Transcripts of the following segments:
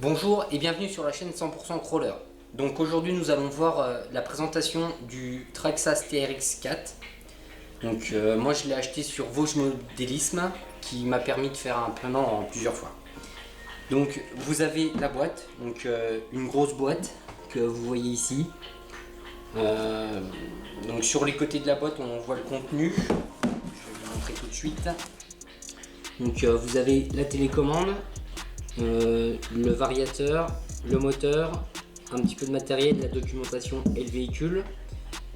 Bonjour et bienvenue sur la chaîne 100% Crawler. Donc aujourd'hui nous allons voir la présentation du Traxxas TRX4. Donc moi je l'ai acheté sur Vosges Modélisme qui m'a permis de faire un paiement en plusieurs fois. Donc vous avez la boîte, donc une grosse boîte que vous voyez ici. Donc sur les côtés de la boîte on voit le contenu. Je vais vous montrer tout de suite. Donc vous avez la télécommande. Le variateur, le moteur, un petit peu de matériel, la documentation et le véhicule.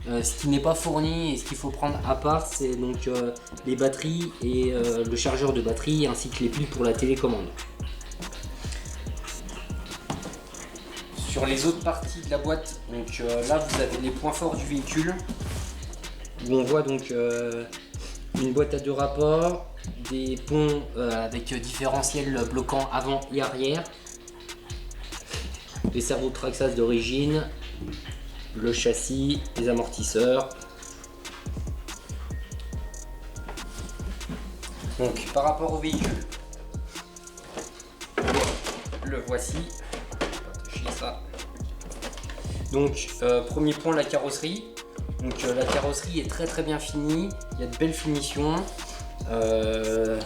Ce qui n'est pas fourni et ce qu'il faut prendre à part, c'est donc les batteries et le chargeur de batterie ainsi que les piles pour la télécommande. Sur les autres parties de la boîte, donc là vous avez les points forts du véhicule où on voit donc une boîte à deux rapports, des ponts avec différentiels bloquants avant et arrière, les servos Traxxas d'origine, le châssis, les amortisseurs. Donc par rapport au véhicule, le voici. Ça. Donc premier point, la carrosserie. Donc la carrosserie est très bien finie, il y a de belles finitions. Elle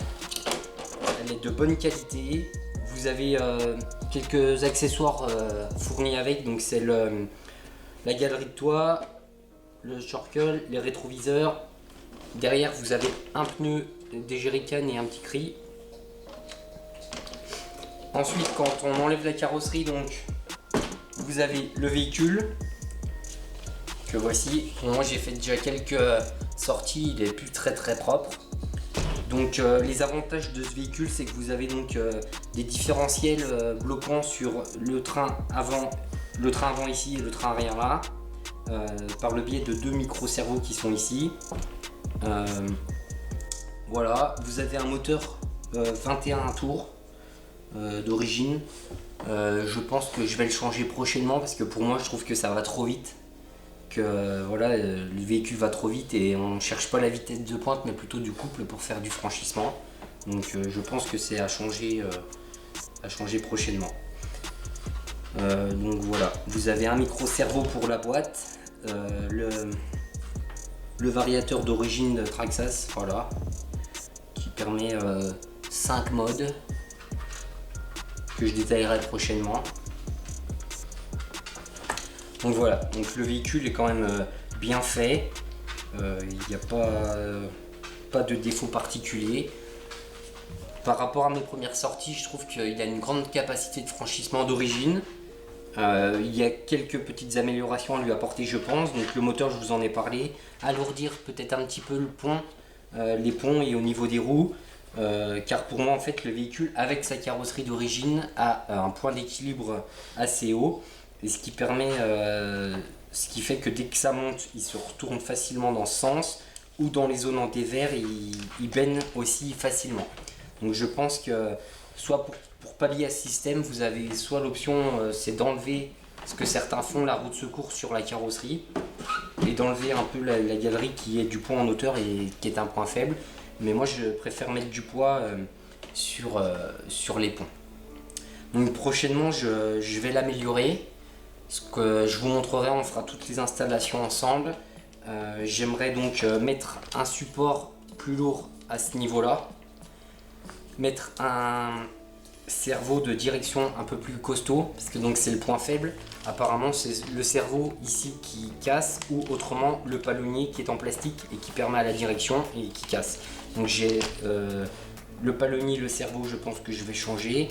est de bonne qualité. Vous avez quelques accessoires fournis avec, donc c'est la galerie de toit, le shortcut, les rétroviseurs. Derrière vous avez un pneu, des jerrycans et un petit cri. Ensuite quand on enlève la carrosserie, donc vous avez le véhicule que voici. Moi j'ai fait déjà quelques sorties, il est plus très propre. Donc les avantages de ce véhicule, c'est que vous avez donc des différentiels bloquants sur le train avant ici et le train arrière là, par le biais de deux micro-servos qui sont ici. Voilà, vous avez un moteur 21 tours d'origine. Je pense que je vais le changer prochainement parce que pour moi je trouve que ça va trop vite. Que voilà, le véhicule va trop vite et on ne cherche pas la vitesse de pointe mais plutôt du couple pour faire du franchissement. Donc je pense que c'est à changer prochainement. Donc voilà, vous avez un micro servo pour la boîte, le variateur d'origine de Traxxas, voilà, qui permet 5 modes que je détaillerai prochainement. Donc voilà, donc le véhicule est quand même bien fait, il n'y a pas de défaut particulier. Par rapport à mes premières sorties, je trouve qu'il a une grande capacité de franchissement d'origine. Il y a quelques petites améliorations à lui apporter je pense, donc le moteur je vous en ai parlé, alourdir peut-être un petit peu le pont, les ponts et au niveau des roues. Car pour moi en fait le véhicule avec sa carrosserie d'origine a un point d'équilibre assez haut. Et ce qui permet, ce qui fait que dès que ça monte, il se retourne facilement dans ce sens, ou dans les zones en dévers, il baigne aussi facilement. Donc je pense que soit pour pallier à ce système, vous avez soit l'option, c'est d'enlever ce que certains font, la roue de secours sur la carrosserie, et d'enlever un peu la galerie qui est du poids en hauteur et qui est un point faible. Mais moi je préfère mettre du poids sur les ponts. Donc prochainement je vais l'améliorer. Ce que je vous montrerai, on fera toutes les installations ensemble. J'aimerais donc mettre un support plus lourd à ce niveau là, mettre un servo de direction un peu plus costaud parce que donc c'est le point faible. Apparemment c'est le servo ici qui casse, ou autrement le palonnier qui est en plastique et qui permet à la direction et qui casse. Donc j'ai le palonnier, le servo, je pense que je vais changer.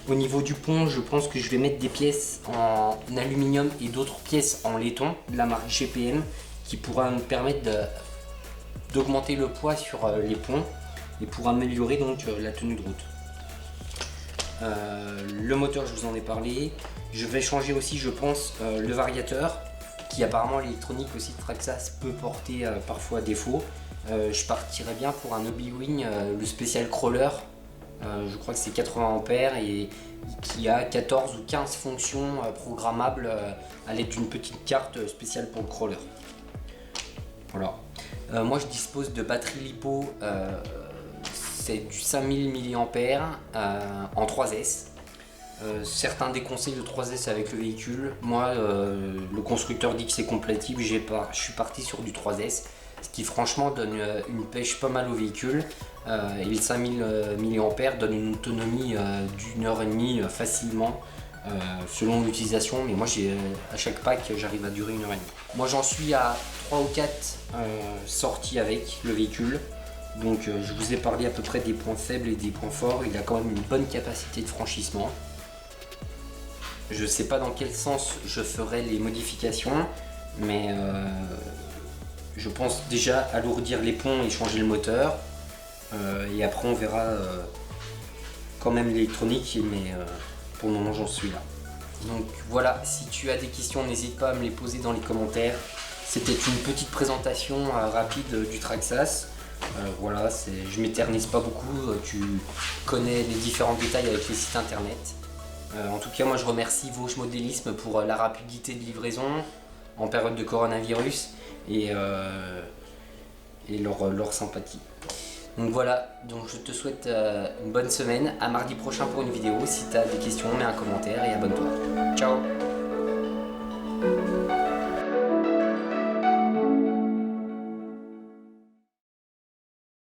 Au niveau du pont, je pense que je vais mettre des pièces en aluminium et d'autres pièces en laiton de la marque GPM qui pourra me permettre d'augmenter le poids sur les ponts et pour améliorer donc la tenue de route. Le moteur, je vous en ai parlé. Je vais changer aussi, je pense, le variateur qui apparemment l'électronique aussi de Traxxas peut porter parfois défaut. Je partirais bien pour un Hobby-Wing, le spécial crawler. Je crois que c'est 80 ampères et qui a 14 ou 15 fonctions programmables à l'aide d'une petite carte spéciale pour le crawler. Voilà. Moi je dispose de batterie LiPo, c'est du 5000 mAh en 3S. Certains déconseillent le 3S avec le véhicule. Moi, le constructeur dit que c'est compatible, je suis parti sur du 3S, ce qui franchement donne une pêche pas mal au véhicule. Et le 5000 mAh donne une autonomie d'1h30 facilement, selon l'utilisation. Mais moi, à chaque pack, j'arrive à durer 1h30. Moi, j'en suis à 3 ou 4 sorties avec le véhicule. Donc je vous ai parlé à peu près des points faibles et des points forts. Il a quand même une bonne capacité de franchissement. Je sais pas dans quel sens je ferai les modifications, mais je pense déjà alourdir les ponts et changer le moteur. Et après on verra quand même l'électronique, mais pour le moment j'en suis là. Donc voilà, si tu as des questions, n'hésite pas à me les poser dans les commentaires. C'était une petite présentation rapide du Traxas. Voilà, je m'éternise pas beaucoup, tu connais les différents détails avec les sites internet. En tout cas, moi je remercie Vosges Modélisme pour la rapidité de livraison en période de coronavirus et leur sympathie. Donc voilà, donc je te souhaite une bonne semaine, à mardi prochain pour une vidéo. Si tu as des questions, mets un commentaire et abonne-toi. Ciao!